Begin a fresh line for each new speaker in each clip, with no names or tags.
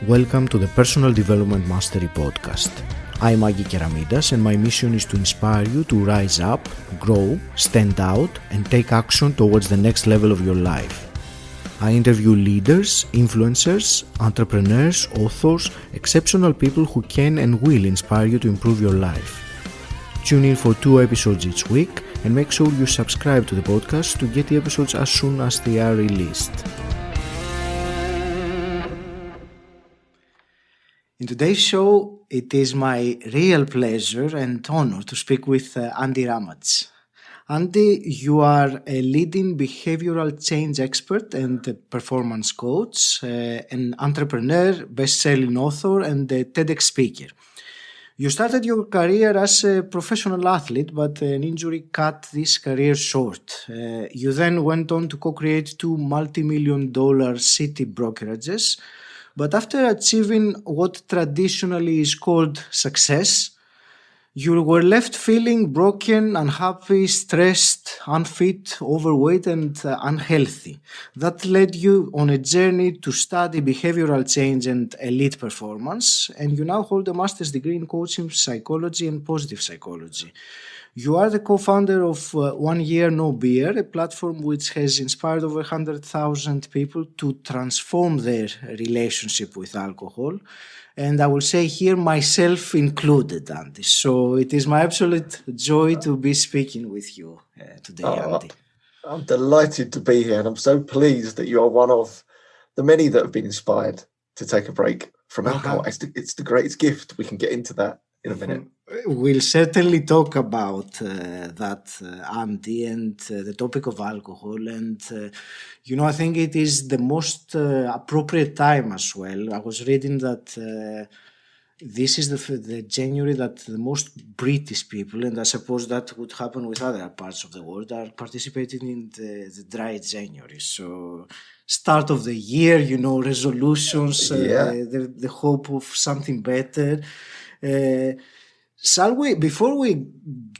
Welcome to the Personal Development Mastery Podcast. I'm 𝗤𝗺𝗙 and my mission is to inspire you to rise up, grow, stand out, and take action towards the next level of your life. I interview leaders, influencers, entrepreneurs, authors, exceptional people who can and will inspire you to improve your life. Tune in for 2 episodes each week and make sure you subscribe to the podcast to get the episodes as soon as they are released. In today's show, it is my real pleasure and honor to speak with 𝗤𝗵𝗙. Andy, you are a leading behavioral change expert and a performance coach, an entrepreneur, best-selling author, and a TEDx speaker. You started your career as a professional athlete, but an injury cut this career short. You then went on to co-create 2 multimillion-dollar city brokerages. But after achieving what traditionally is called success, you were left feeling broken, unhappy, stressed, unfit, overweight, and unhealthy. That led you on a journey to study behavioral change and elite performance, and you now hold a master's degree in coaching psychology and positive psychology. You are the co-founder of One Year No Beer, a platform which has inspired over 100,000 people to transform their relationship with alcohol. And I will say here, myself included, Andy. So it is my absolute joy to be speaking with you today, Andy.
I'm delighted to be here, and I'm so pleased that you are one of the many that have been inspired to take a break from alcohol. It's the greatest gift. We can get into that in a minute.
We'll certainly talk about that, Andy, and the topic of alcohol. And, I think it is the most appropriate time as well. I was reading that this is the January that the most British people, and I suppose that would happen with other parts of the world, are participating in the dry January. So start of the year, resolutions, the hope of something better. Before we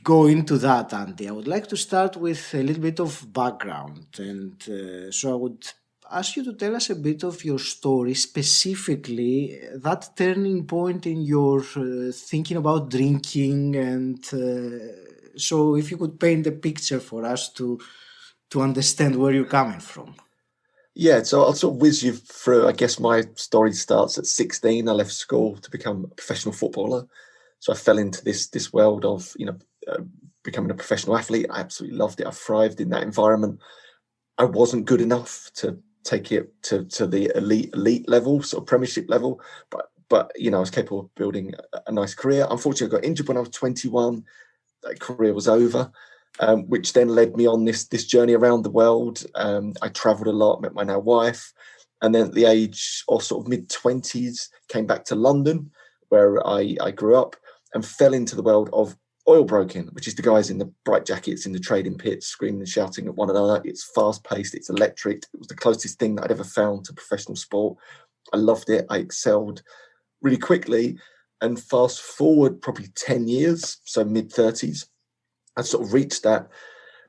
go into that, Andy, I would like to start with a little bit of background. And so I would ask you to tell us a bit of your story, specifically that turning point in your thinking about drinking. And so if you could paint a picture for us to understand where you're coming from.
Yeah, so I'll sort of whiz you through. I guess my story starts at 16. I left school to become a professional footballer. So I fell into this world of, becoming a professional athlete. I absolutely loved it. I thrived in that environment. I wasn't good enough to take it to the elite level, sort of premiership level. But I was capable of building a nice career. Unfortunately, I got injured when I was 21. That career was over, which then led me on this journey around the world. I traveled a lot, met my now wife. And then at the age of sort of mid-20s, came back to London, where I grew up, and fell into the world of oil broking, which is the guys in the bright jackets in the trading pits screaming and shouting at one another. It's fast-paced, it's electric. It was the closest thing that I'd ever found to professional sport. I loved it. I excelled really quickly. And fast forward probably 10 years, so mid-30s, I sort of reached that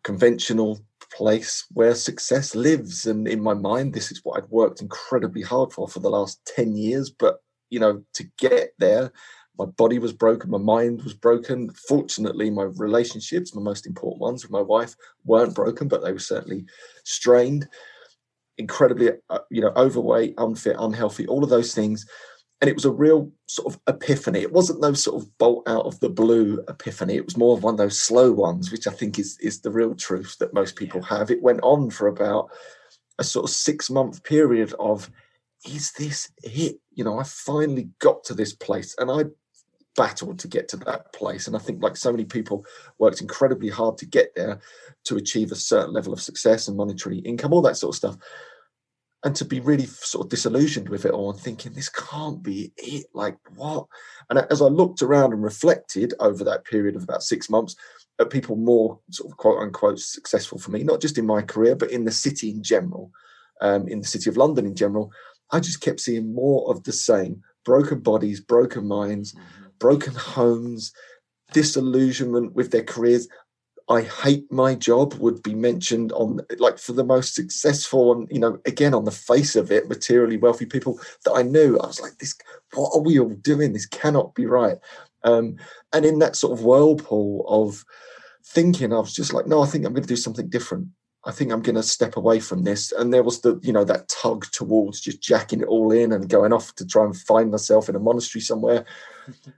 conventional place where success lives. And in my mind, this is what I'd worked incredibly hard for the last 10 years. But, to get there, my body was broken, my mind was broken. Fortunately, my relationships, my most important ones with my wife, weren't broken, but they were certainly strained. Incredibly, overweight, unfit, unhealthy, all of those things. And it was a real sort of epiphany. It wasn't those sort of bolt out of the blue epiphany. It was more of one of those slow ones, which I think is the real truth that most people have. It went on for about a sort of 6-month period of, is this it? I finally got to this place, and I battled to get to that place. And I think, like so many people, worked incredibly hard to get there, to achieve a certain level of success and monetary income, all that sort of stuff. And to be really sort of disillusioned with it all and thinking, this can't be it. Like, what? And as I looked around and reflected over that period of about 6 months at people more sort of quote unquote successful for me, not just in my career, but in the city in general, in the city of London in general, I just kept seeing more of the same: broken bodies, broken minds, broken homes, disillusionment with their careers. I hate my job would be mentioned on, like, for the most successful and, you know, again, on the face of it, materially wealthy people that I knew. I was like, this, what are we all doing? This cannot be right. And in that sort of whirlpool of thinking, I was just like, no, I think I'm going to do something different. I think I'm going to step away from this. And there was the, you know, that tug towards just jacking it all in and going off to try and find myself in a monastery somewhere.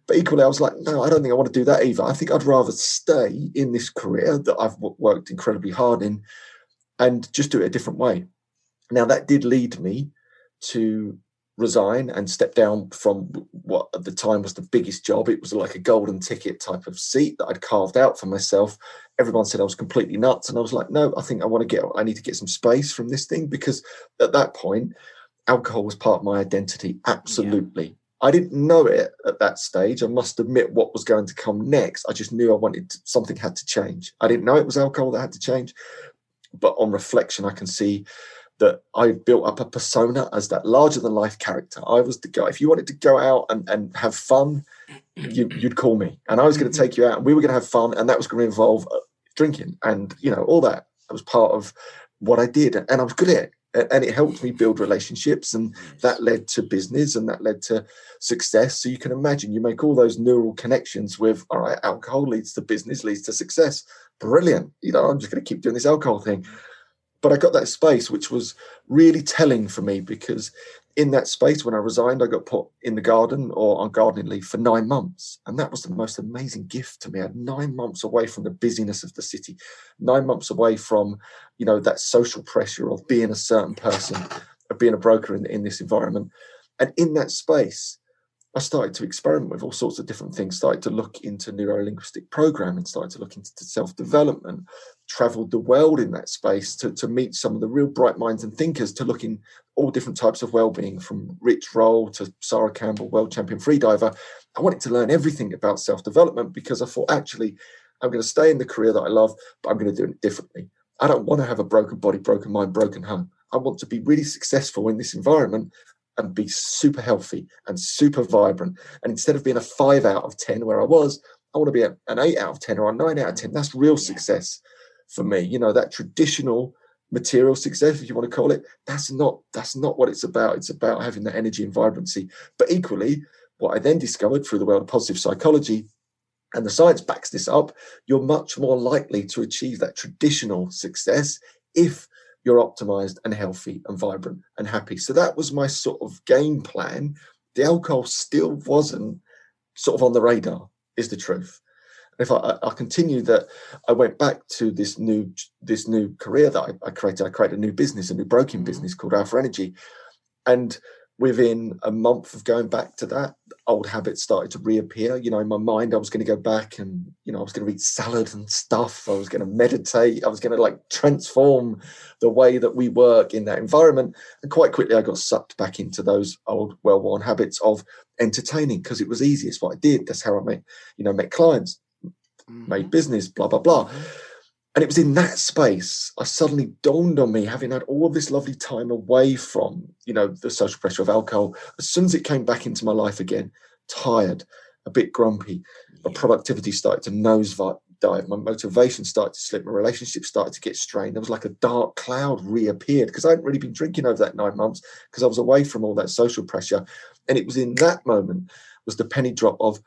But equally, I was like, no, I don't think I want to do that either. I think I'd rather stay in this career that I've worked incredibly hard in and just do it a different way. Now, that did lead me to resign and step down from what at the time was the biggest job. It was like a golden ticket type of seat that I'd carved out for myself. Everyone said I was completely nuts. And I was like, no, I think I need to get some space from this thing, because at that point, alcohol was part of my identity. Absolutely. Yeah. I didn't know it at that stage. I must admit what was going to come next. I just knew something had to change. I didn't know it was alcohol that had to change. But on reflection, I can see that I built up a persona as that larger than life character. I was the guy. If you wanted to go out and have fun, you'd call me, and I was going to take you out, and we were going to have fun, and that was going to involve drinking and, you know, all that. That was part of what I did, and I was good at it. And it helped me build relationships, and that led to business, and that led to success. So you can imagine, you make all those neural connections with, all right, alcohol leads to business, leads to success. Brilliant. You know, I'm just going to keep doing this alcohol thing. But I got that space, which was really telling for me, because in that space, when I resigned, I got put in the garden or on gardening leave for 9 months. And that was the most amazing gift to me. I had 9 months away from the busyness of the city, 9 months away from, you know, that social pressure of being a certain person, of being a broker in this environment. And in that space, I started to experiment with all sorts of different things, started to look into neuro-linguistic programming, started to look into self-development, traveled the world in that space to meet some of the real bright minds and thinkers, to look in all different types of well-being, from Rich Roll to Sarah Campbell, world champion freediver. I wanted to learn everything about self-development, because I thought, actually, I'm going to stay in the career that I love, but I'm going to do it differently. I don't want to have a broken body, broken mind, broken home. I want to be really successful in this environment and be super healthy and super vibrant. And instead of being a 5 out of 10 where I was, I want to be an 8 out of 10 or a 9 out of 10. That's real success for me. You know, that traditional material success, if you want to call it, that's not what it's about. It's about having that energy and vibrancy. But equally, what I then discovered through the world of positive psychology, and the science backs this up, you're much more likely to achieve that traditional success if you're optimized and healthy and vibrant and happy. So that was my sort of game plan. The alcohol still wasn't sort of on the radar, is the truth. If I continue that, I went back to this new career that I created. I created a new business, a new broking business called Alpha Energy. And within a month of going back to that, old habits started to reappear. You know, in my mind, I was going to go back and, you know, I was going to eat salad and stuff. I was going to meditate. I was going to like transform the way that we work in that environment. And quite quickly, I got sucked back into those old, well-worn habits of entertaining, because it was easy. It's what I did. That's how I met clients, made business, blah, blah, blah. And it was in that space, I suddenly dawned on me, having had all this lovely time away from, you know, the social pressure of alcohol. As soon as it came back into my life again, tired, a bit grumpy, my productivity started to nosedive, my motivation started to slip, my relationships started to get strained. There was like a dark cloud reappeared, because I hadn't really been drinking over that 9 months, because I was away from all that social pressure. And it was in that moment was the penny drop of,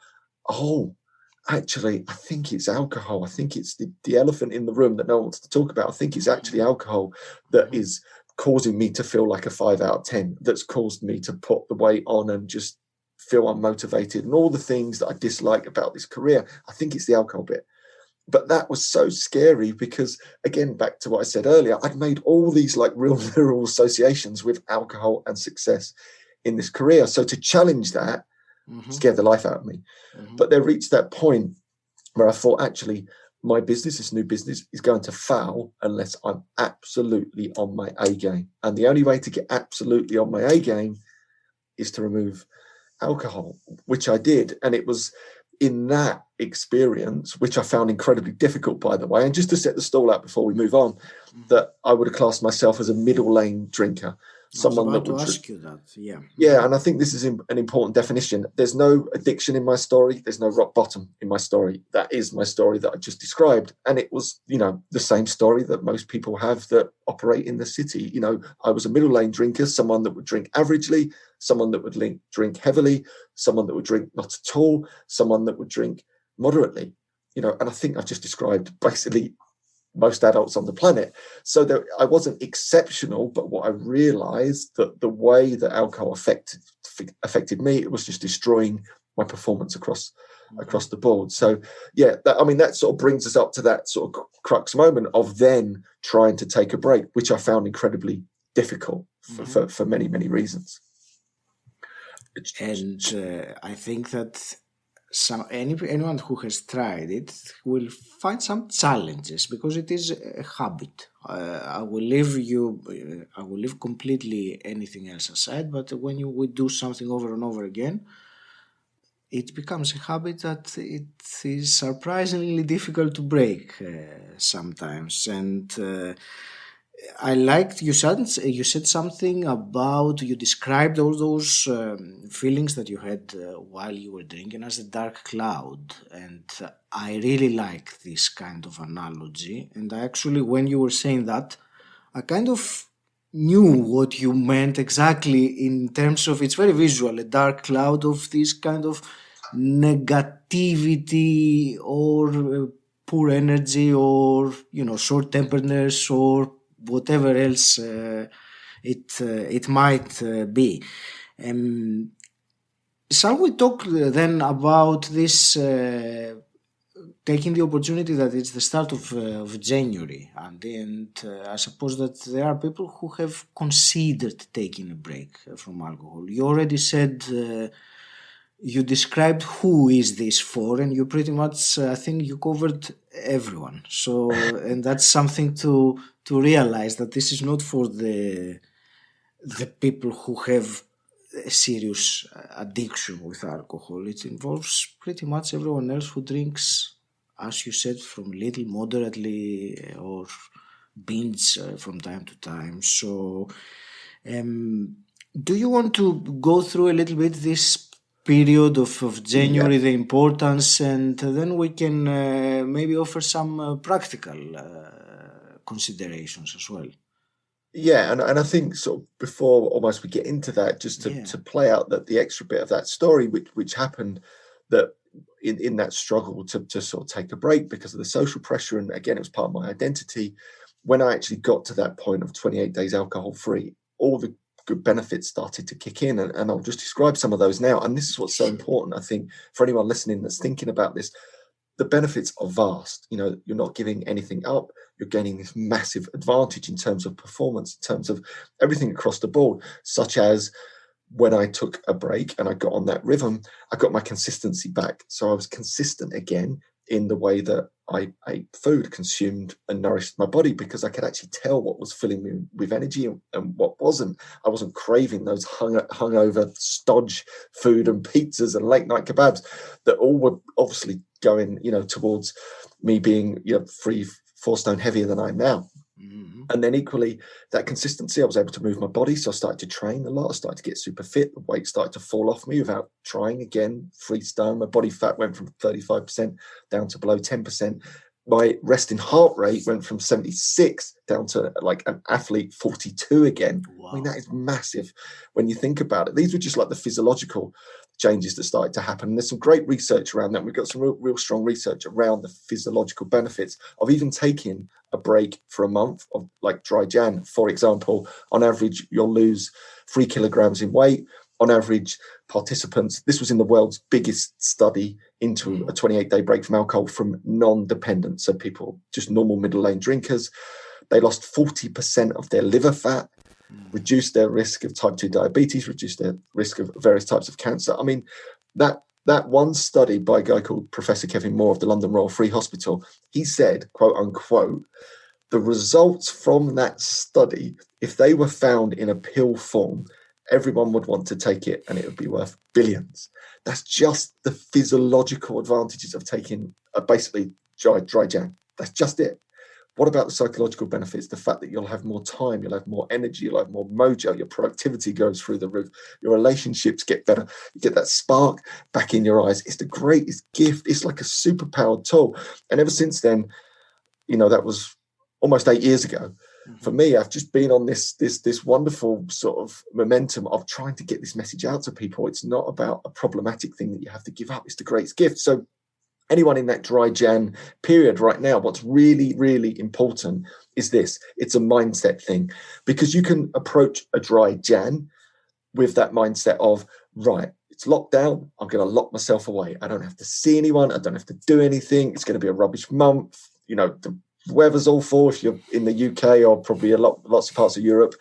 oh, actually, I think it's alcohol. I think it's the elephant in the room that no one wants to talk about. I think it's actually alcohol that is causing me to feel like a 5 out of 10, that's caused me to put the weight on and just feel unmotivated and all the things that I dislike about this career. I think it's the alcohol bit. But that was so scary, because, again, back to what I said earlier, I'd made all these like real neural associations with alcohol and success in this career. So to challenge that scared the life out of me. But there reached that point where I thought, actually, my business, this new business, is going to fail unless I'm absolutely on my A game. And the only way to get absolutely on my A game is to remove alcohol, which I did. And it was in that experience, which I found incredibly difficult, by the way, and just to set the stall out before we move on, that I would have classed myself as a middle lane drinker. someone
I was
that
about
would
to ask you that. Yeah.
Yeah, and I think this is an important definition. There's no addiction in my story. There's no rock bottom in my story. That is my story that I just described. And it was, the same story that most people have that operate in the city. I was a middle lane drinker, someone that would drink averagely, someone that would drink heavily, someone that would drink not at all, someone that would drink moderately. And I think I've just described basically most adults on the planet. So that I wasn't exceptional, but what I realized that the way that alcohol affected me, it was just destroying my performance across the board. So that sort of brings us up to that sort of crux moment of then trying to take a break, which I found incredibly difficult for many, many reasons.
And I think that anyone who has tried it will find some challenges because it is a habit. I will leave completely anything else aside, but when we do something over and over again, it becomes a habit that it is surprisingly difficult to break sometimes. And I liked you said something about, you described all those feelings that you had while you were drinking as a dark cloud, and I really like this kind of analogy. And actually, when you were saying that, I kind of knew what you meant exactly in terms of, it's very visual, a dark cloud of this kind of negativity or poor energy or short-temperedness or whatever else it might be. Shall we talk then about this, taking the opportunity that it's the start of January, and I suppose that there are people who have considered taking a break from alcohol. You already said, you described who is this for, and you pretty much, I think you covered everyone. So, and that's something to realize, that this is not for the people who have a serious addiction with alcohol. It involves pretty much everyone else who drinks, as you said, from little, moderately, or binge from time to time. So, do you want to go through a little bit this period of January, the importance, and then we can maybe offer some practical considerations as well?
Yeah, and I think sort of before almost we get into that, just to play out the extra bit of that story, which happened, that in that struggle to sort of take a break because of the social pressure, and again, it was part of my identity. When I actually got to that point of 28 days alcohol free, all the good benefits started to kick in, and I'll just describe some of those now. And this is what's so important, I think, for anyone listening that's thinking about this. The benefits are vast. You're not giving anything up. You're gaining this massive advantage in terms of performance, in terms of everything across the board, such as when I took a break and I got on that rhythm, I got my consistency back. So I was consistent again in the way that I ate food, consumed and nourished my body, because I could actually tell what was filling me with energy and what wasn't. I wasn't craving those hungover stodge food and pizzas and late night kebabs that all were obviously going, towards me being 3-4 stone heavier than I am now. Mm-hmm. And then equally, that consistency, I was able to move my body. So I started to train a lot. I started to get super fit. The weight started to fall off me without trying again. 3 stone. My body fat went from 35% down to below 10%. My resting heart rate went from 76 down to like an athlete 42 again. Wow. I mean, that is massive when you think about it. These were just like the physiological changes that started to happen. And there's some great research around that. We've got some real strong research around the physiological benefits of even taking a break for a month of like dry Jan. For example, on average, you'll lose 3 kilograms in weight. On average, participants, this was in the world's biggest study into a 28-day break from alcohol from non-dependent, so people, just normal middle lane drinkers, they lost 40% of their liver fat, reduced their risk of type 2 diabetes, reduced their risk of various types of cancer. I mean, that one study by a guy called Professor Kevin Moore of the London Royal Free Hospital, he said, quote unquote, the results from that study, if they were found in a pill form, everyone would want to take it and it would be worth billions. That's just the physiological advantages of taking basically dry Jan. That's just it. What about the psychological benefits? The fact that you'll have more time, you'll have more energy, you'll have more mojo, your productivity goes through the roof, your relationships get better, you get that spark back in your eyes. It's the greatest gift. It's like a superpowered tool. And ever since then, that was almost 8 years ago. For me, I've just been on this wonderful sort of momentum of trying to get this message out to people. It's not about a problematic thing that you have to give up. It's the greatest gift. So anyone in that dry Jan period right now, what's really, really important is this. It's a mindset thing, because you can approach a dry Jan with that mindset of, right, it's lockdown. I'm going to lock myself away. I don't have to see anyone. I don't have to do anything. It's going to be a rubbish month. The weather's awful if you're in the UK or probably lots of parts of Europe.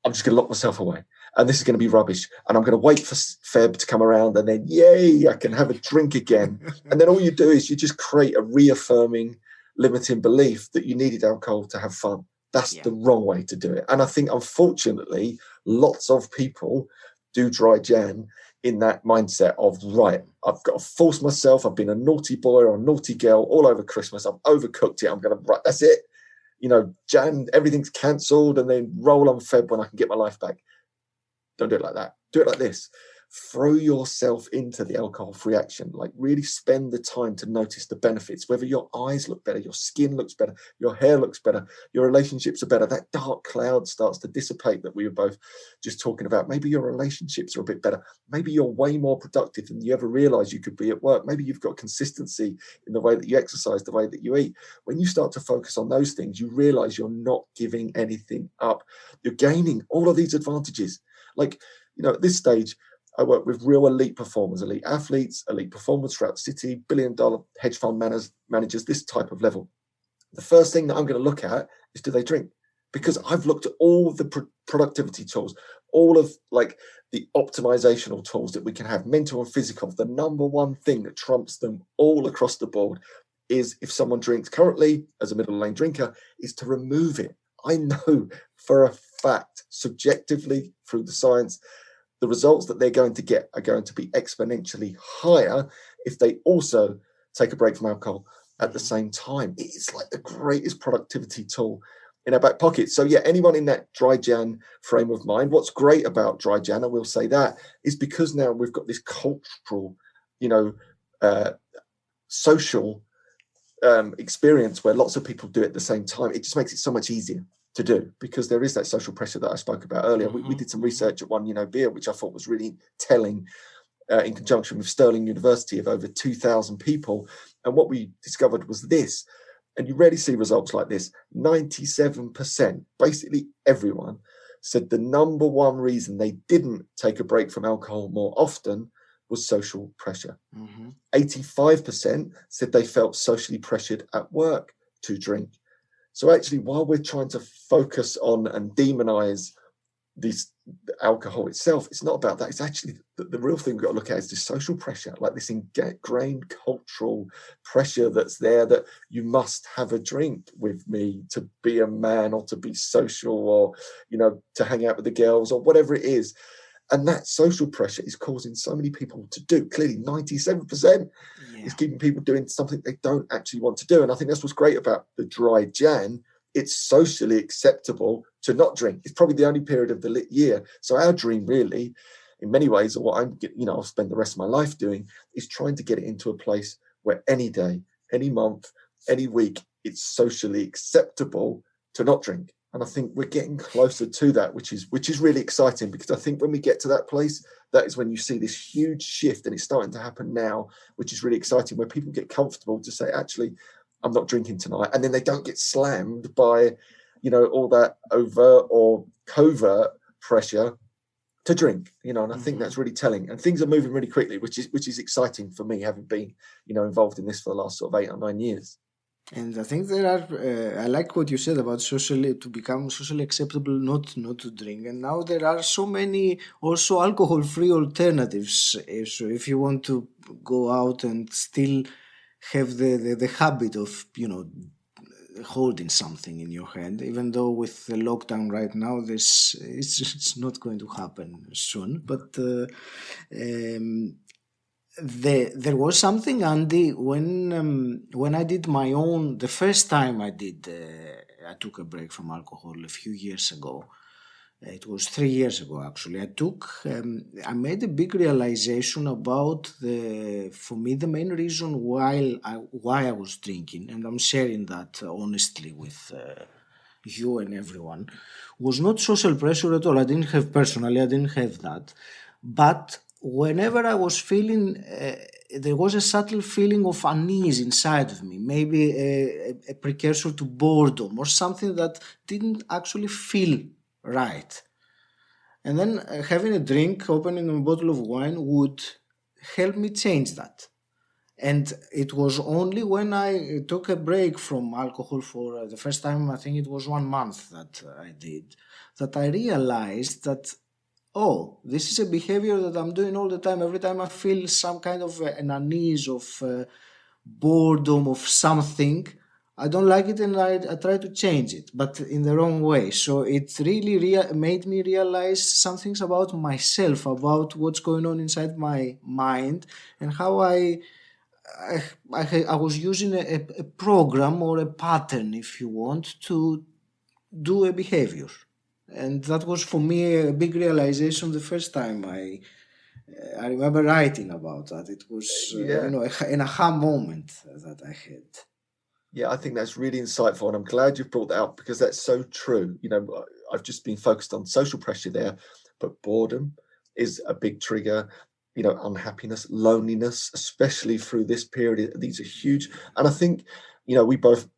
I'm just going to lock myself away. And this is going to be rubbish. And I'm going to wait for Feb to come around, and then, yay, I can have a drink again. And then all you do is you just create a reaffirming, limiting belief that you needed alcohol to have fun. That's the wrong way to do it. And I think, unfortunately, lots of people do dry Jan in that mindset of, right, I've got to force myself. I've been a naughty boy or a naughty girl all over Christmas. I've overcooked it. I'm going to, right, that's it. Jan, everything's cancelled, and then roll on Feb when I can get my life back. Don't do it like that. Do it like this. Throw yourself into the alcohol-free action. Like, really spend the time to notice the benefits, whether your eyes look better, your skin looks better, your hair looks better, your relationships are better. That dark cloud starts to dissipate that we were both just talking about. Maybe your relationships are a bit better. Maybe you're way more productive than you ever realized you could be at work. Maybe you've got consistency in the way that you exercise, the way that you eat. When you start to focus on those things, you realize you're not giving anything up. You're gaining all of these advantages. Like, at this stage, I work with real elite performers, elite athletes, elite performers throughout the city, billion-dollar hedge fund managers, this type of level. The first thing that I'm going to look at is, do they drink? Because I've looked at all the productivity tools, all of the optimizational tools that we can have, mental and physical. The number one thing that trumps them all across the board is, if someone drinks currently as a middle lane drinker, is to remove it. I know for a fact, subjectively through the science, the results that they're going to get are going to be exponentially higher if they also take a break from alcohol at the same time. It's like the greatest productivity tool in our back pocket. So yeah, anyone in that dry Jan frame of mind, what's great about dry Jan, I will say that, is because now we've got this cultural, social experience where lots of people do it at the same time. It just makes it so much easier to do, because there is that social pressure that I spoke about earlier. We did some research at 𝗏, which I thought was really telling, in conjunction with Stirling University, of over 2,000 people. And what we discovered was this, and you rarely see results like this. 97%, basically everyone, said the number one reason they didn't take a break from alcohol more often was social pressure. 85% said they felt socially pressured at work to drink. So actually, while we're trying to focus on and demonize this alcohol itself, it's not about that. It's actually the real thing we've got to look at is the social pressure, like this ingrained cultural pressure that's there, that you must have a drink with me to be a man, or to be social, or, to hang out with the girls, or whatever it is. And that social pressure is causing so many people to do. Clearly, 97% is keeping people doing something they don't actually want to do. And I think that's what's great about the dry Jan. It's socially acceptable to not drink. It's probably the only period of the year. So our dream, really, in many ways, or what I'll spend the rest of my life doing, is trying to get it into a place where any day, any month, any week, it's socially acceptable to not drink. And I think we're getting closer to that, which is really exciting, because I think when we get to that place, that is when you see this huge shift, and it's starting to happen now, which is really exciting, where people get comfortable to say, actually, I'm not drinking tonight. And then they don't get slammed by, all that overt or covert pressure to drink, and I think that's really telling. And things are moving really quickly, which is exciting for me, having been, involved in this for the last sort of 8 or 9 years.
And I think there are, I like what you said about to become socially acceptable, not to drink. And now there are so many also alcohol-free alternatives. So if you want to go out and still have the habit of, holding something in your hand, even though with the lockdown right now, it's not going to happen soon. But there was something, Andy, when I did my own, the first time I took a break from alcohol a few years ago. It was 3 years ago, actually. I made a big realization about for me, the main reason why I was drinking, and I'm sharing that honestly with you and everyone, was not social pressure at all. I didn't have that. But whenever I was feeling, there was a subtle feeling of unease inside of me, maybe a precursor to boredom or something that didn't actually feel right. And then having a drink, opening a bottle of wine would help me change that. And it was only when I took a break from alcohol for the first time, I think it was 1 month that I did, that I realized that, oh, this is a behavior that I'm doing all the time. Every time I feel some kind of an unease of boredom of something, I don't like it, and I try to change it, but in the wrong way. So it really made me realize some things about myself, about what's going on inside my mind, and how I was using a program or a pattern, if you want, to do a behavior. And that was for me a big realization the first time I remember writing about that. It was an aha moment that I had.
Yeah, I think that's really insightful, and I'm glad you've brought that up, because that's so true. I've just been focused on social pressure there, but boredom is a big trigger. Unhappiness, loneliness, especially through this period, these are huge. And I think, we both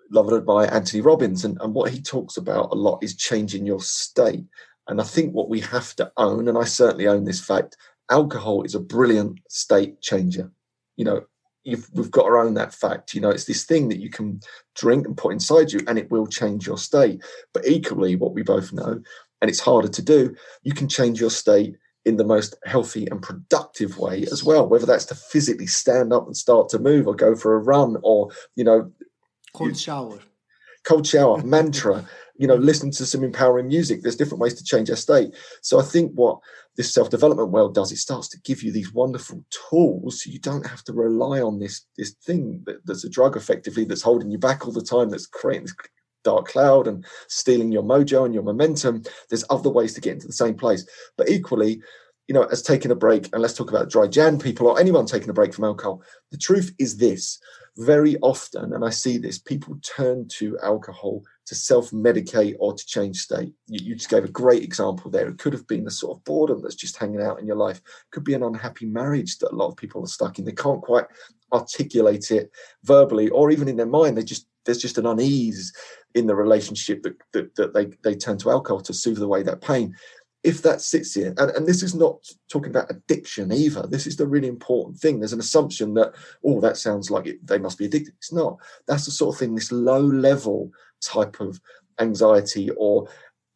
love and admire Anthony Robbins, and what he talks about a lot is changing your state. And I think what we have to own, and I certainly own this fact, alcohol is a brilliant state changer. We've got to own that fact. It's this thing that you can drink and put inside you, and it will change your state. But equally, what we both know, and it's harder to do, you can change your state in the most healthy and productive way as well, whether that's to physically stand up and start to move, or go for a run, or
cold shower,
mantra, listen to some empowering music. There's different ways to change our state. So I think what this self-development world does, it starts to give you these wonderful tools, so you don't have to rely on this thing that's a drug, effectively, that's holding you back all the time, that's creating this dark cloud and stealing your mojo and your momentum. There's other ways to get into the same place. But equally, as taking a break, and let's talk about dry Jan people, or anyone taking a break from alcohol, the truth is this: very often, and I see this, people turn to alcohol to self-medicate or to change state. You just gave a great example there. It could have been the sort of boredom that's just hanging out in your life. It could be an unhappy marriage that a lot of people are stuck in. They can't quite articulate it verbally, or even in their mind. There's just an unease in the relationship that they turn to alcohol to soothe away that pain. If that sits here, and this is not talking about addiction either, this is the really important thing. There's an assumption that, that sounds like they must be addicted. It's not. That's the sort of thing, this low level type of anxiety or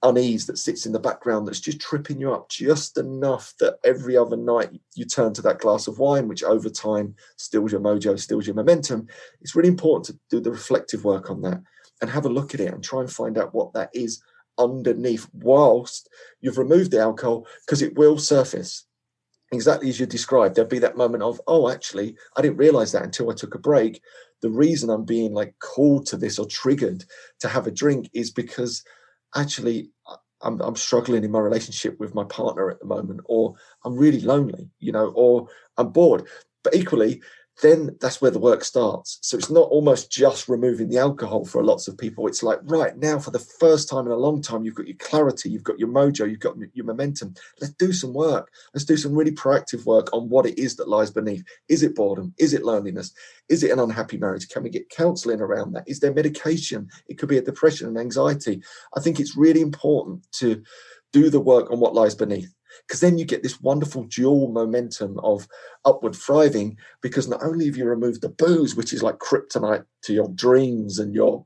unease that sits in the background, that's just tripping you up just enough that every other night you turn to that glass of wine, which over time steals your mojo, steals your momentum. It's really important to do the reflective work on that and have a look at it and try and find out what that is underneath whilst you've removed the alcohol, because it will surface exactly as you described. There'll be that moment of, actually, I didn't realize that until I took a break. The reason I'm being called to this or triggered to have a drink is because actually I'm struggling in my relationship with my partner at the moment, or I'm really lonely, or I'm bored. But equally, then that's where the work starts. So it's not almost just removing the alcohol for lots of people. It's like, right now, for the first time in a long time, you've got your clarity, you've got your mojo, you've got your momentum. Let's do some work. Let's do some really proactive work on what it is that lies beneath. Is it boredom? Is it loneliness? Is it an unhappy marriage? Can we get counseling around that? Is there medication? It could be a depression and anxiety. I think it's really important to do the work on what lies beneath, because then you get this wonderful dual momentum of upward thriving, because not only have you removed the booze, which is like kryptonite to your dreams and your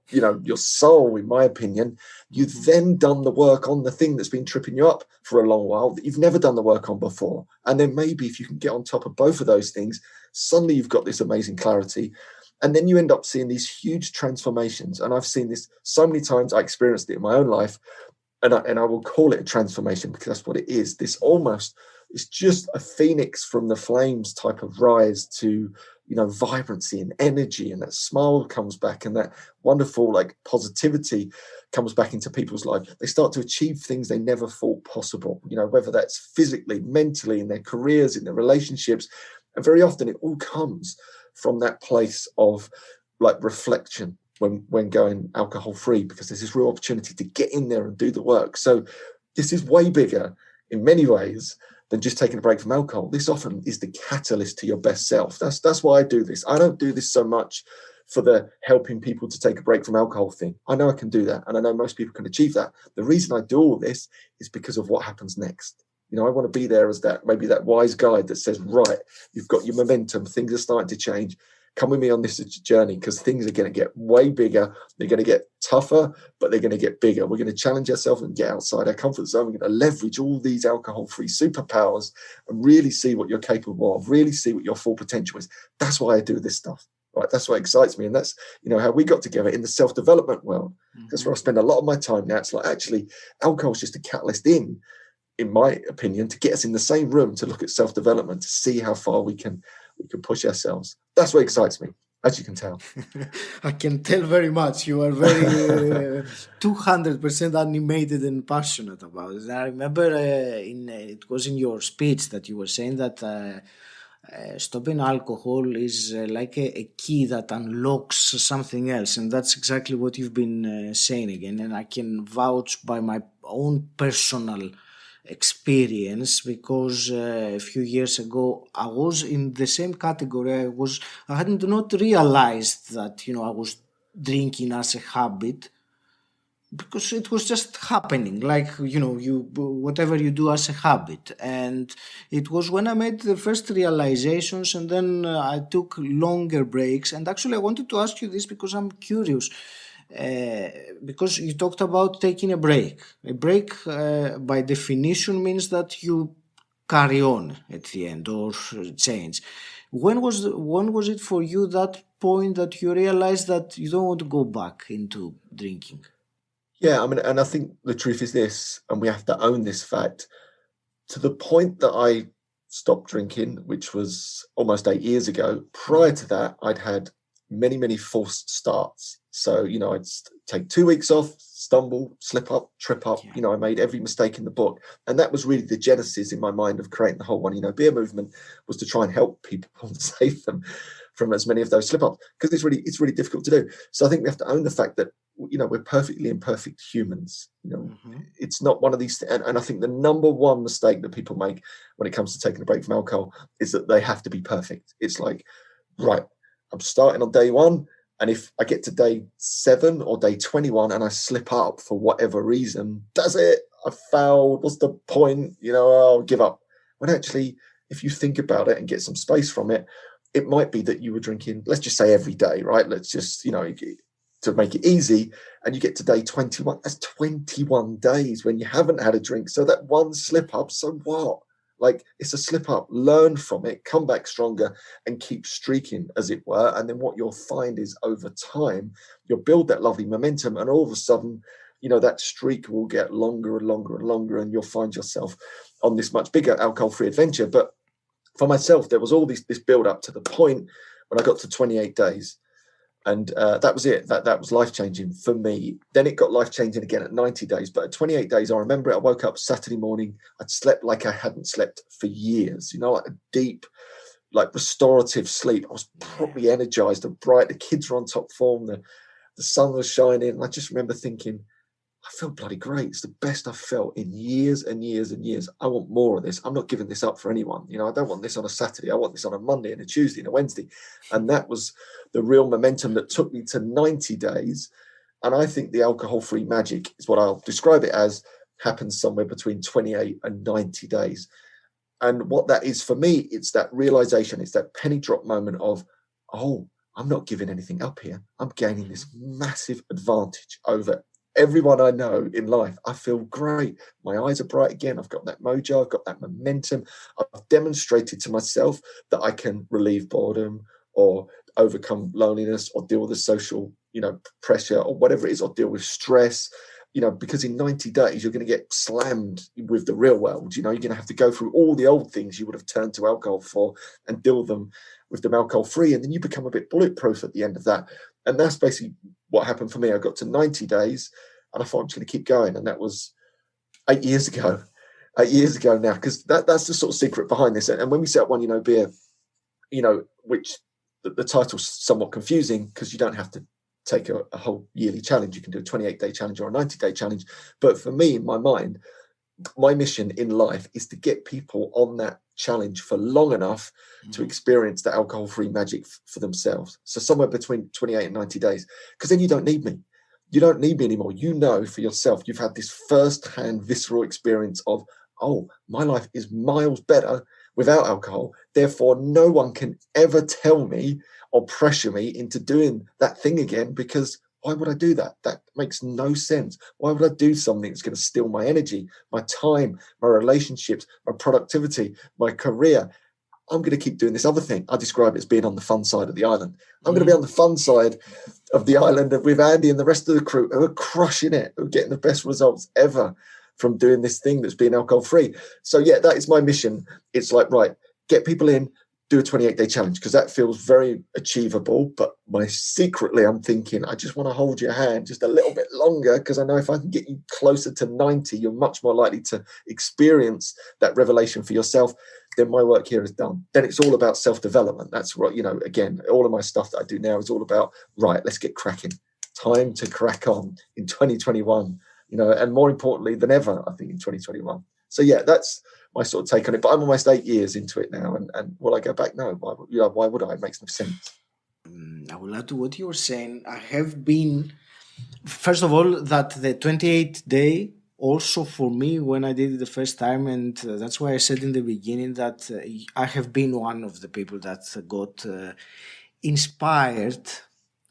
soul, in my opinion, you've then done the work on the thing that's been tripping you up for a long while that you've never done the work on before. And then maybe if you can get on top of both of those things, suddenly you've got this amazing clarity. And then you end up seeing these huge transformations. And I've seen this so many times. I experienced it in my own life. And I will call it a transformation, because that's what it is. This almost It's just a phoenix from the flames type of rise to, vibrancy and energy, and that smile comes back, and that wonderful positivity comes back into people's life. They start to achieve things they never thought possible, whether that's physically, mentally, in their careers, in their relationships. And very often it all comes from that place of reflection when going alcohol free, because there's this real opportunity to get in there and do the work. So this is way bigger in many ways than just taking a break from alcohol. This often is the catalyst to your best self. That's why I do this. I don't do this so much for the helping people to take a break from alcohol thing. I know I can do that, and I know most people can achieve that. The reason I do all this is because of what happens next. I want to be there as maybe that wise guide that says, right, you've got your momentum, things are starting to change. Come with me on this journey, because things are going to get way bigger. They're going to get tougher, but they're going to get bigger. We're going to challenge ourselves and get outside our comfort zone. We're going to leverage all these alcohol-free superpowers and really see what you're capable of, really see what your full potential is. That's why I do this stuff, right? That's what excites me. And that's, how we got together in the self-development world. That's where I spend a lot of my time now. It's actually alcohol is just a catalyst in my opinion, to get us in the same room to look at self-development, to see how far we can push ourselves. That's what excites me, as you can tell.
I can tell very much. You are very 200% animated and passionate about it. I remember it was in your speech that you were saying that stopping alcohol is like a key that unlocks something else, and that's exactly what you've been saying again. And I can vouch by my own personal experience, because a few years ago I was in the same category. I hadn't not realized that I was drinking as a habit, because it was just happening, whatever you do as a habit. And it was when I made the first realizations, and then I took longer breaks. And actually I wanted to ask you this because I'm curious. Because you talked about taking a break. A break, by definition, means that you carry on at the end or change. When was it for you, that point that you realized that you don't want to go back into drinking?
Yeah, and I think the truth is this, and we have to own this fact. To the point that I stopped drinking, which was almost 8 years ago, prior to that, I'd had many, many false starts. So, I'd take 2 weeks off, stumble, slip up, trip up. I made every mistake in the book. And that was really the genesis in my mind of creating the whole Beer Movement, was to try and help people and save them from as many of those slip ups, because it's really difficult to do. So I think we have to own the fact that, we're perfectly imperfect humans. It's not one of these, and I think the number one mistake that people make when it comes to taking a break from alcohol is that they have to be perfect. It's like, right, I'm starting on day 1, and if I get to day 7 or day 21 and I slip up for whatever reason, that's it. I failed. What's the point? I'll give up. When actually, if you think about it and get some space from it, it might be that you were drinking, let's just say every day, right? Let's just, to make it easy, and you get to day 21. That's 21 days when you haven't had a drink. So that one slip up, so what? It's a slip up, learn from it, come back stronger, and keep streaking, as it were. And then what you'll find is, over time, you'll build that lovely momentum, and all of a sudden, that streak will get longer and longer and longer, and you'll find yourself on this much bigger alcohol-free adventure. But for myself, there was all this build up to the point when I got to 28 days. And that was it. That was life-changing for me. Then it got life-changing again at 90 days. But at 28 days, I remember I woke up Saturday morning. I'd slept like I hadn't slept for years, like a deep, restorative sleep. I was properly energized and bright. The kids were on top form. The sun was shining. And I just remember thinking, I feel bloody great. It's the best I've felt in years and years and years. I want more of this. I'm not giving this up for anyone. I don't want this on a Saturday. I want this on a Monday and a Tuesday and a Wednesday. And that was the real momentum that took me to 90 days. And I think the alcohol-free magic is what I'll describe it as, happens somewhere between 28 and 90 days. And what that is for me, it's that realization, it's that penny drop moment of, oh, I'm not giving anything up here. I'm gaining this massive advantage over everyone I know in life. I feel great. My eyes are bright again. I've got that mojo. I've got that momentum. I've demonstrated to myself that I can relieve boredom or overcome loneliness or deal with the social, pressure or whatever it is, or deal with stress. because in 90 days, you're going to get slammed with the real world. You're going to have to go through all the old things you would have turned to alcohol for and deal them with them alcohol-free. And then you become a bit bulletproof at the end of that. And that's basically what happened for me. I got to 90 days and I thought I'm just going to keep going. And that was 8 years ago. 8 years ago now, because that's the sort of secret behind this. And when we set up One You Know Beer, which the title's somewhat confusing because you don't have to take a whole yearly challenge. You can do a 28-day challenge or a 90-day challenge. But for me, in my mind, my mission in life is to get people on that challenge for long enough to experience the alcohol-free magic for themselves. So somewhere between 28 and 90 days, because then you don't need me. You don't need me anymore. For yourself, you've had this first-hand visceral experience of, oh, my life is miles better without alcohol. Therefore, no one can ever tell me or pressure me into doing that thing again, because why would I do that? That makes no sense. Why would I do something that's going to steal my energy, my time, my relationships, my productivity, my career? I'm going to keep doing this other thing. I describe it as being on the fun side of the island. I'm going to be on the fun side of the island with Andy and the rest of the crew who are crushing it, who are getting the best results ever from doing this thing that's being alcohol free. So yeah, that is my mission. It's like, right, get people in, do a 28-day challenge, because that feels very achievable. But secretly, I'm thinking, I just want to hold your hand just a little bit longer, because I know if I can get you closer to 90, you're much more likely to experience that revelation for yourself. Then my work here is done. Then it's all about self-development. That's what, again, all of my stuff that I do now is all about, right, let's get cracking. Time to crack on in 2021, and more importantly than ever, I think, in 2021. So yeah, that's my sort of take on it. But I'm almost 8 years into it now, and will I go back? No. Why would I? It makes no sense.
I will add to what you were saying. I have been, first of all, that the 28-day also for me when I did it the first time, and that's why I said in the beginning that I have been one of the people that got inspired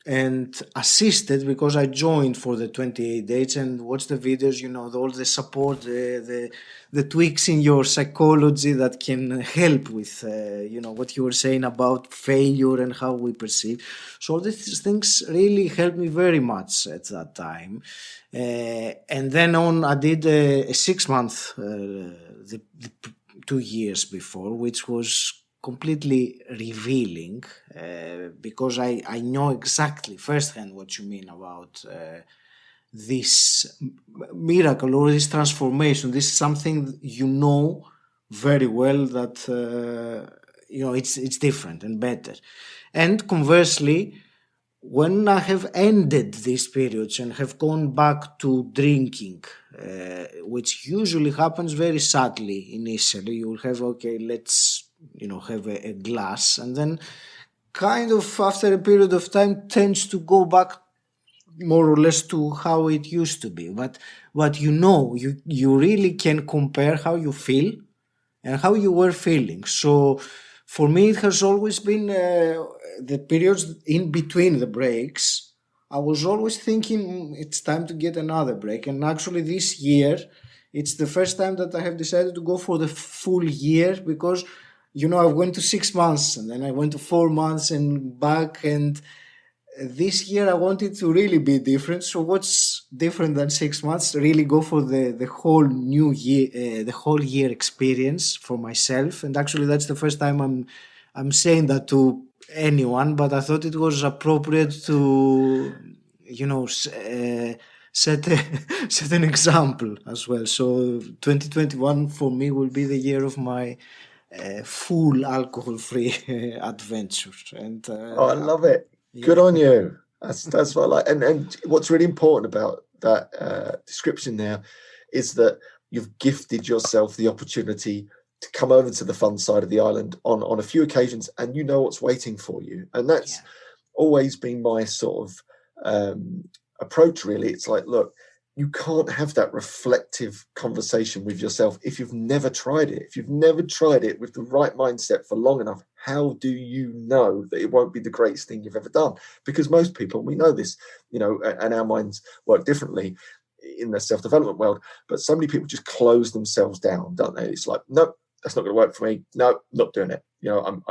and assisted, because I joined for the 28 days and watched the videos, all the support, the tweaks in your psychology that can help with, what you were saying about failure and how we perceive. So all these things really helped me very much at that time. And then on, I did a 6 month, the 2 years before, which was completely revealing, because I know exactly firsthand what you mean about this miracle or this transformation. This is something very well that it's different and better. And conversely, when I have ended these periods and have gone back to drinking, which usually happens very subtly initially, you will have, okay, let's have a glass, and then kind of after a period of time tends to go back more or less to how it used to be. But what you really can compare how you feel and how you were feeling. So for me, it has always been the periods in between the breaks. I was always thinking it's time to get another break. And actually this year, it's the first time that I have decided to go for the full year, because I went to 6 months and then I went to 4 months and back. And this year I wanted to really be different. So what's different than 6 months? Really go for the whole new year, the whole year experience for myself. And actually that's the first time I'm saying that to anyone, but I thought it was appropriate to, set an example as well. So 2021 for me will be the year of my full alcohol-free adventure. And
I love it. Yeah. Good on you. That's what I like. And what's really important about that description there is that you've gifted yourself the opportunity to come over to the fun side of the island on a few occasions, and you know what's waiting for you. And that's always been my sort of approach, really. It's like, look, you can't have that reflective conversation with yourself if you've never tried it. If you've never tried it with the right mindset for long enough, how do you know that it won't be the greatest thing you've ever done? Because most people, we know this, and our minds work differently in the self-development world, but so many people just close themselves down, don't they? It's like, nope, that's not going to work for me. No, not doing it. You know,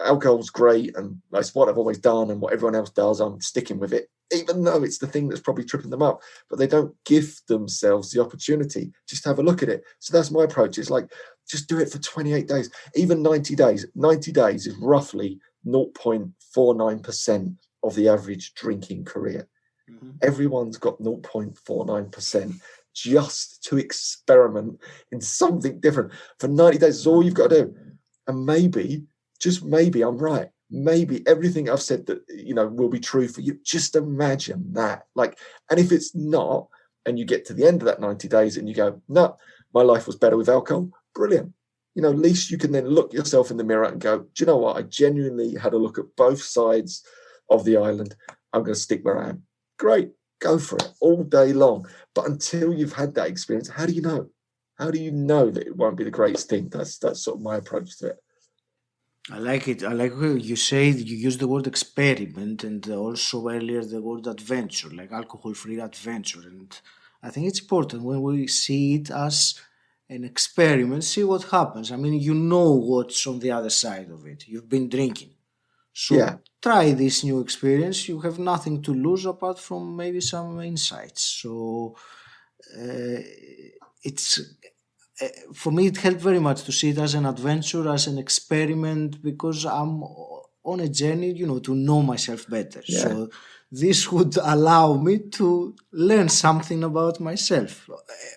alcohol's great, and that's what I've always done, and what everyone else does, I'm sticking with it, even though it's the thing that's probably tripping them up. But they don't give themselves the opportunity just to have a look at it. So that's my approach. It's like, just do it for 28 days, even 90 days. 90 days is roughly 0.49% of the average drinking career. Mm-hmm. Everyone's got 0.49% just to experiment in something different for 90 days. Is all you've got to do. And maybe, just maybe, I'm right. Maybe everything I've said that, you know, will be true for you. Just imagine that. Like, and if it's not, and you get to the end of that 90 days and you go, no, my life was better with alcohol. Brilliant. You know, at least you can then look yourself in the mirror and go, do you know what? I genuinely had a look at both sides of the island. I'm going to stick where I am. Great. Go for it all day long. But until you've had that experience, how do you know? How do you know that it won't be the greatest thing? That's sort of my approach to it.
I like it. I like how you say, you use the word experiment, and also earlier the word adventure, like alcohol-free adventure. And I think it's important when we see it as an experiment, see what happens. I mean, you know what's on the other side of it. You've been drinking. So try this new experience. You have nothing to lose apart from maybe some insights. So it's... for me, it helped very much to see it as an adventure, as an experiment, because I'm on a journey, you know, to know myself better. Yeah. So this would allow me to learn something about myself.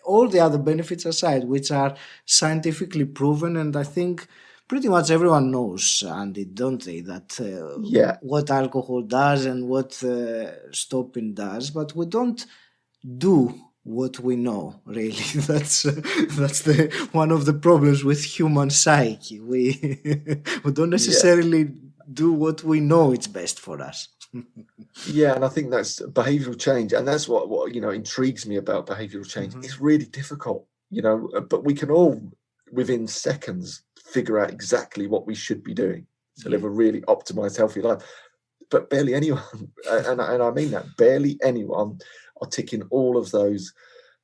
All the other benefits aside, which are scientifically proven, and I think pretty much everyone knows, Andy, don't they, that what alcohol does and what stopping does, but we don't do what we know, really. That's the one of the problems with human psyche. We don't necessarily do what we know it's best for us.
And I think that's behavioral change, and that's what you know intrigues me about behavioral change. Mm-hmm. It's really difficult, you know, but we can all within seconds figure out exactly what we should be doing to live a really optimized, healthy life. But barely anyone, and I mean that, barely anyone are ticking all of those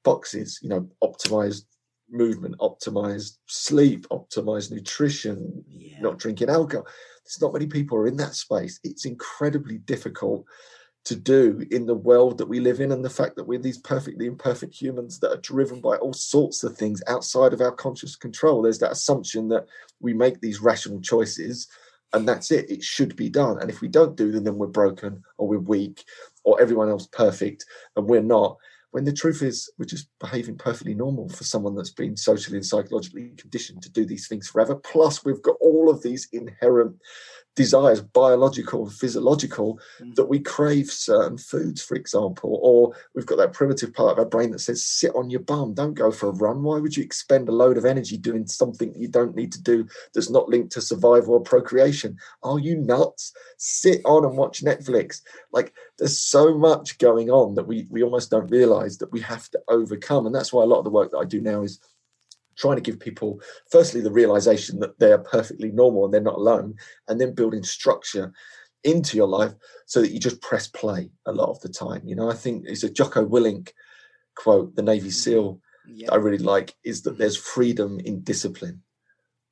boxes, you know, optimized movement, optimized sleep, optimized nutrition, not drinking alcohol. There's not many people who are in that space. It's incredibly difficult to do in the world that we live in, and the fact that we're these perfectly imperfect humans that are driven by all sorts of things outside of our conscious control. There's that assumption that we make these rational choices and that's it. It should be done. And if we don't do them, then we're broken, or we're weak, or everyone else perfect and we're not. When the truth is, we're just behaving perfectly normal for someone that's been socially and psychologically conditioned to do these things forever. Plus, we've got all of these inherent desires, biological and physiological, that we crave certain foods, for example, or we've got that primitive part of our brain that says, sit on your bum, don't go for a run. Why would you expend a load of energy doing something you don't need to do that's not linked to survival or procreation? Are you nuts? Sit on and watch Netflix. Like, there's so much going on that we almost don't realize that we have to overcome. And that's why a lot of the work that I do now is trying to give people, firstly, the realization that they're perfectly normal and they're not alone, and then building structure into your life so that you just press play a lot of the time. You know, I think it's a 𝗂𝗏𝗏 quote, the Navy SEAL, that I really like, is that there's freedom in discipline.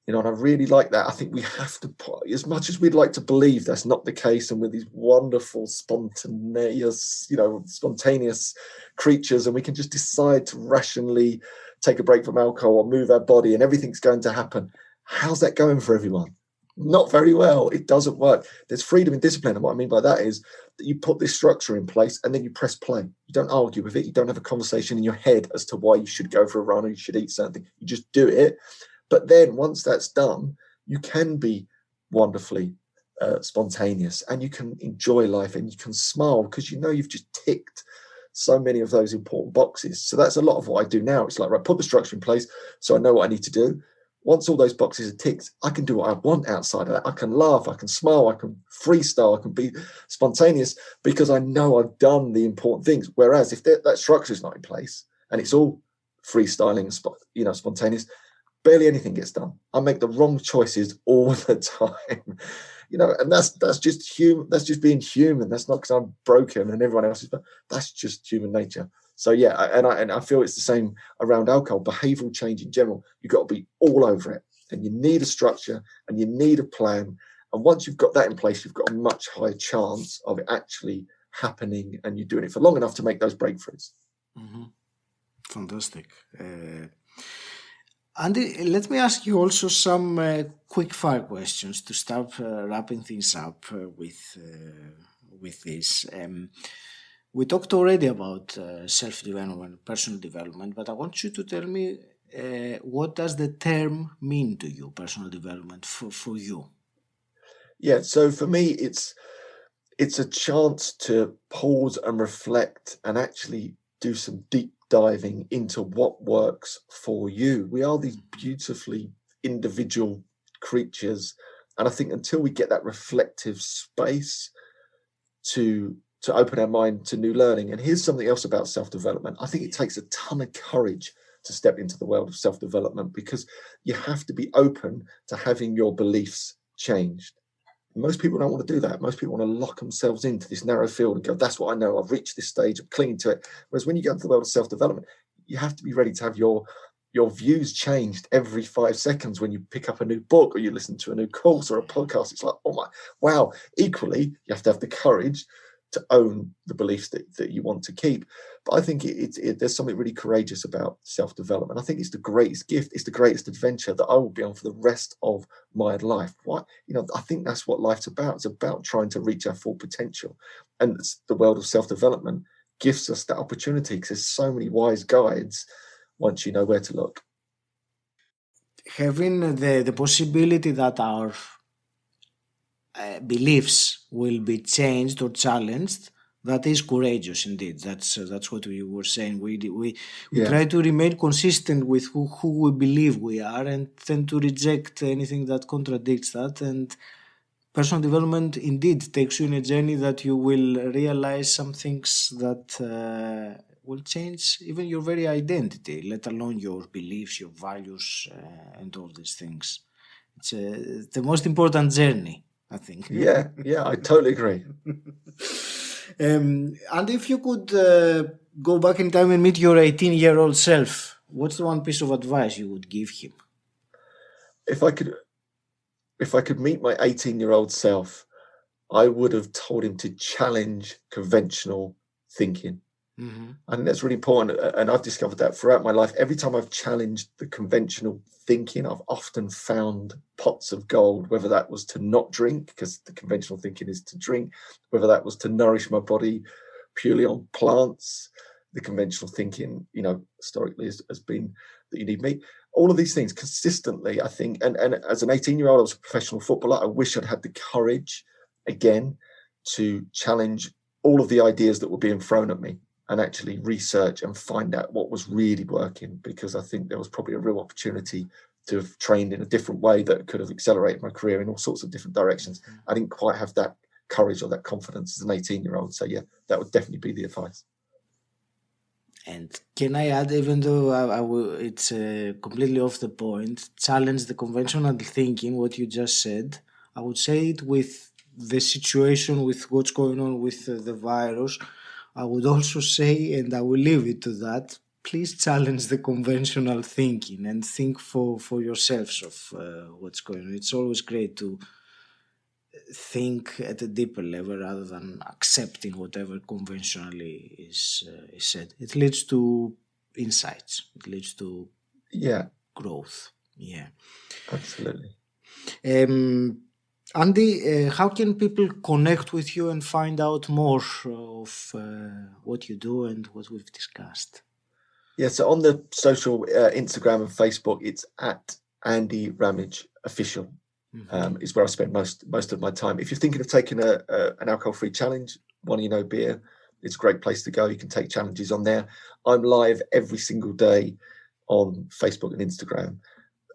You know, and I really like that. I think we have to, as much as we'd like to believe that's not the case, and we're these wonderful, spontaneous creatures, and we can just decide to rationally take a break from alcohol or move our body and everything's going to happen. How's that going for everyone? Not very well. It doesn't work. There's freedom in discipline. And what I mean by that is that you put this structure in place and then you press play. You don't argue with it. You don't have a conversation in your head as to why you should go for a run or you should eat something. You just do it. But then once that's done, you can be wonderfully spontaneous, and you can enjoy life, and you can smile because you know you've just ticked so many of those important boxes. So that's a lot of what I do now. It's like, right, put the structure in place so I know what I need to do. Once all those boxes are ticked, I can do what I want outside of that. I can laugh, I can smile, I can freestyle, I can be spontaneous because I know I've done the important things. Whereas if that structure is not in place and it's all freestyling, spontaneous, barely anything gets done. I make the wrong choices all the time. You know, and that's just human. That's just being human. That's not because I'm broken and everyone else is. But that's just human nature. So yeah, and I feel it's the same around alcohol. Behavioural change in general, you've got to be all over it. then you need a structure and you need a plan. And once you've got that in place, you've got a much higher chance of it actually happening, and you're doing it for long enough to make those breakthroughs.
Mm-hmm. Fantastic. Andy, let me ask you also some quick fire questions to start wrapping things up with this. We talked already about self-development, personal development, but I want you to tell me what does the term mean to you, personal development, for you?
Yeah, so for me, it's a chance to pause and reflect and actually do some deep diving into what works for you. We are these beautifully individual creatures, and I think until we get that reflective space to open our mind to new learning. And here's something else about self-development. I think it takes a ton of courage to step into the world of self-development, because you have to be open to having your beliefs changed. Most people don't want to do that. Most people want to lock themselves into this narrow field and go, that's what I know, I've reached this stage, I'm clinging to it. Whereas when you go into the world of self-development, you have to be ready to have your views changed every 5 seconds. When you pick up a new book or you listen to a new course or a podcast, it's like, oh my, wow. Equally, you have to have the courage to own the beliefs that you want to keep. But I think there's something really courageous about self-development. I think it's the greatest gift. It's the greatest adventure that I will be on for the rest of my life. Why? I think that's what life's about. It's about trying to reach our full potential. And the world of self-development gives us that opportunity, because there's so many wise guides once you know where to look.
Having the possibility that our beliefs will be changed or challenged, that is courageous indeed. That's what we were saying. We try to remain consistent with who we believe we are, and tend to reject anything that contradicts that. And personal development indeed takes you in a journey that you will realize some things that will change even your very identity, let alone your beliefs, your values, and all these things. It's the most important journey, I think.
Yeah, I totally agree.
And if you could go back in time and meet your 18-year-old self, what's the one piece of advice you would give him?
If I could meet my 18-year-old self, I would have told him to challenge conventional thinking. Mm-hmm. I think that's really important, and I've discovered that throughout my life. Every time I've challenged the conventional thinking, I've often found pots of gold, whether that was to not drink, because the conventional thinking is to drink, whether that was to nourish my body purely on plants. The conventional thinking, historically has been that you need meat. All of these things consistently, I think, and as an 18-year-old, I was a professional footballer. I wish I'd had the courage again to challenge all of the ideas that were being thrown at me, and actually research and find out what was really working, because I think there was probably a real opportunity to have trained in a different way that could have accelerated my career in all sorts of different directions. I didn't quite have that courage or that confidence as an 18-year-old. So yeah, that would definitely be the advice.
And can I add, even though it's completely off the point, challenge the conventional thinking, what you just said, I would say it with the situation, with what's going on with the virus. I would also say, and I will leave it to that, please challenge the conventional thinking and think for yourselves of what's going on. It's always great to think at a deeper level rather than accepting whatever conventionally is said. It leads to insights. It leads to growth. Yeah,
absolutely.
Andy, how can people connect with you and find out more of what you do and what we've discussed?
Yeah, so on the social Instagram and Facebook, it's at Andy Ramage Official. Is where I spend most of my time. If you're thinking of taking an alcohol-free challenge, beer, it's a great place to go. You can take challenges on there. I'm live every single day on Facebook and Instagram.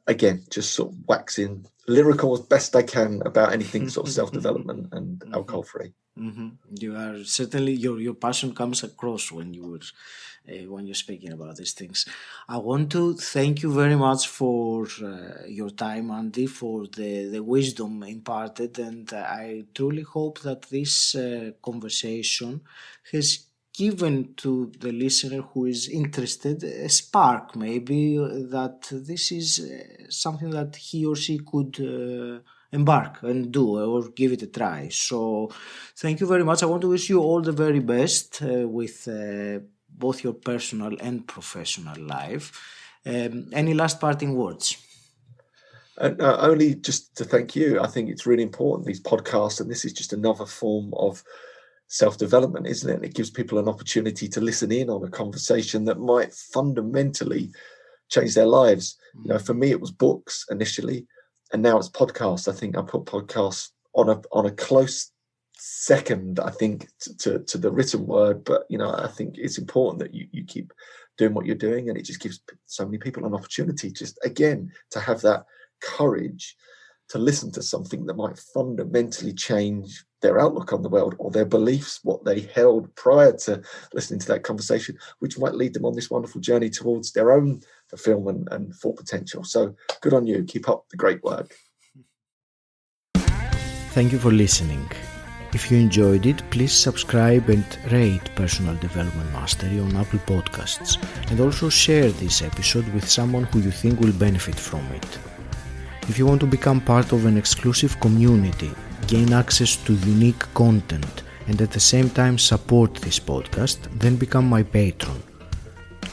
Again, just sort of waxing lyrical as best I can about anything sort of self-development and alcohol-free.
Mm-hmm. You are certainly your passion comes across when you're speaking about these things. I want to thank you very much for your time, Andy, for the wisdom imparted, and I truly hope that this conversation has given to the listener who is interested a spark, maybe, that this is something that he or she could embark and do or give it a try. So thank you very much. I want to wish you all the very best with both your personal and professional life. Any last parting words?
Only just to thank you. I think it's really important, these podcasts, and this is just another form of self-development, isn't it? It gives people an opportunity to listen in on a conversation that might fundamentally change their lives. You know, for me, it was books initially, and now it's podcasts. I think I put podcasts on a close second, I think, to the written word. But, you know, I think it's important that you keep doing what you're doing, and it just gives so many people an opportunity, just again, to have that courage to listen to something that might fundamentally change their outlook on the world or their beliefs, what they held prior to listening to that conversation, which might lead them on this wonderful journey towards their own fulfillment and full potential. So good on you. Keep up the great work.
Thank you for listening. If you enjoyed it, please subscribe and rate Personal Development Mastery on Apple Podcasts, and also share this episode with someone who you think will benefit from it. If you want to become part of an exclusive community, gain access to unique content, and at the same time support this podcast, then become my patron.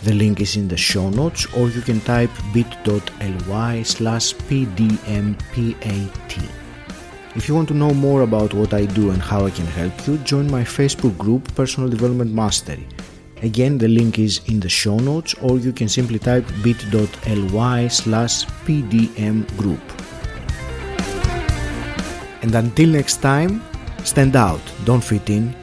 The link is in the show notes, or you can type bit.ly/pdmpat. If you want to know more about what I do and how I can help you, join my Facebook group Personal Development Mastery. Again, the link is in the show notes, or you can simply type bit.ly/pdmgroup. And until next time, stand out, don't fit in,